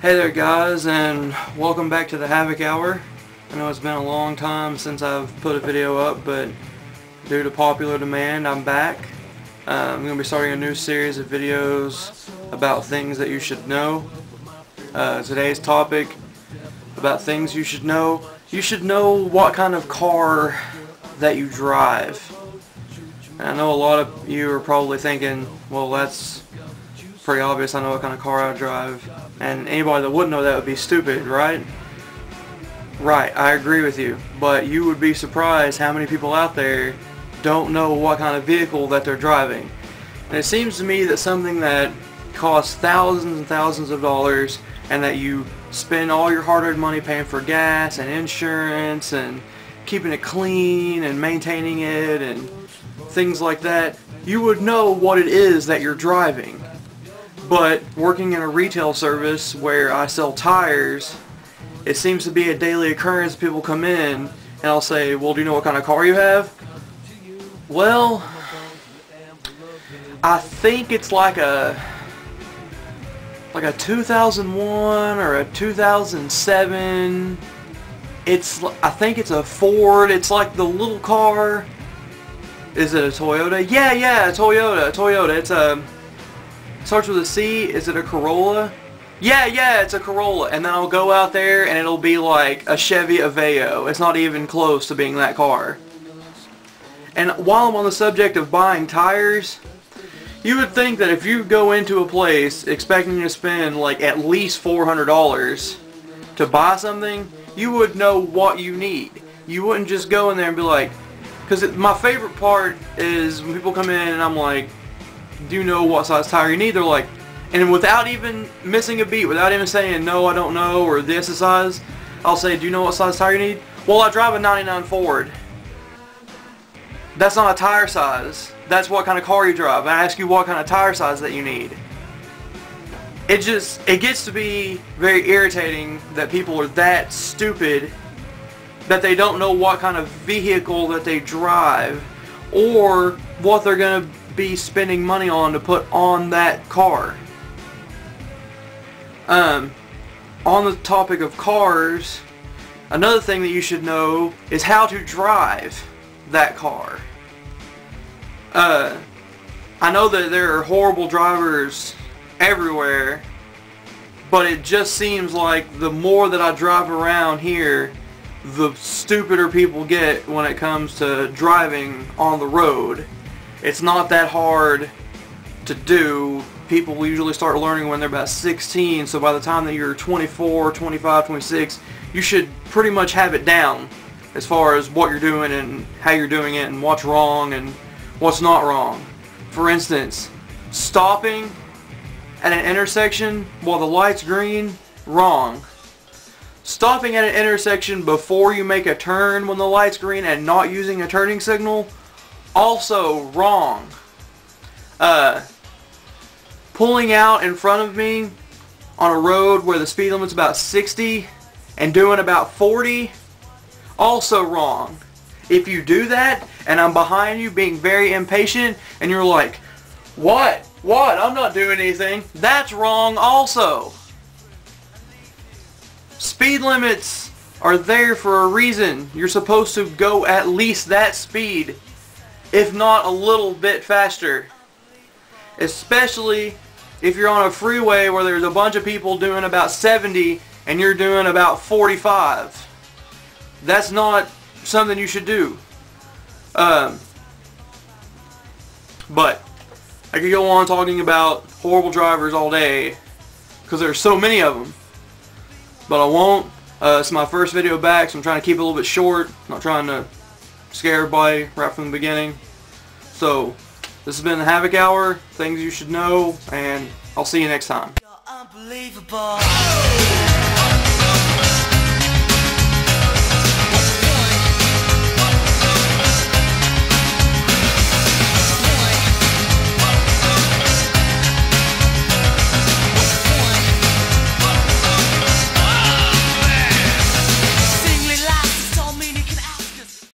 Hey there guys, and welcome back to the Havok Hour. I know it's been a long time since I've put a video up, but due to popular demand I'm back. I'm going to be starting a new series of videos about things that you should know. Today's topic about things you should know. You should know what kind of car that you drive. And I know a lot of you are probably thinking, well, that's pretty obvious, I know what kind of car I drive. And anybody that wouldn't know that would be stupid, right? Right, I agree with you. But you would be surprised how many people out there don't know what kind of vehicle that they're driving. And it seems to me that something that costs thousands and thousands of dollars, and that you spend all your hard-earned money paying for gas and insurance and keeping it clean and maintaining it and things like that, you would know what it is that you're driving. But working in a retail service where I sell tires, it seems to be a daily occurrence. People come in and I'll say, well, do you know what kind of car you have? Well, I think it's like a 2001 or a 2007. I think it's a Ford. It's like the little car. Is it a Toyota? Yeah, a Toyota. It's a starts with a C. Is it a Corolla? Yeah, it's a Corolla. And then I'll go out there and it'll be like a Chevy Aveo. It's not even close to being that car. And while I'm on the subject of buying tires, you would think that if you go into a place expecting to spend like at least $400 to buy something, you would know what you need. You wouldn't just go in there and be like, because my favorite part is when people come in and I'm like, do you know what size tire you need? They're like, and without even missing a beat, without even saying no, I don't know, or this is size, I'll say, do you know what size tire you need? Well, I drive a 99 Ford. That's not a tire size. That's what kind of car you drive. I ask you what kind of tire size that you need. It gets to be very irritating that people are that stupid that they don't know what kind of vehicle that they drive or what they're going to be spending money on to put on that car. On the topic of cars, another thing that you should know is how to drive that car. I know that there are horrible drivers everywhere, but it just seems like the more that I drive around here, the stupider people get when it comes to driving on the road. It's not that hard to do. People usually start learning when they're about 16, so by the time that you're 24, 25, 26, you should pretty much have it down as far as what you're doing and how you're doing it and what's wrong and what's not wrong. For instance, stopping at an intersection while the light's green, wrong. Stopping at an intersection before you make a turn when the light's green and not using a turning signal, also wrong. Pulling out in front of me on a road where the speed limit's about 60 and doing about 40, also wrong. If you do that and I'm behind you being very impatient and you're like, what? I'm not doing anything, that's wrong also. Speed limits are there for a reason. You're supposed to go at least that speed, if not a little bit faster. Especially if you're on a freeway where there's a bunch of people doing about 70 and you're doing about 45. That's not something you should do. But I could go on talking about horrible drivers all day because there's so many of them. But I won't. It's my first video back, so I'm trying to keep it a little bit short. Not trying to scare everybody right from the beginning. So, this has been the Havok Hour, things you should know, and I'll see you next time. You're unbelievable.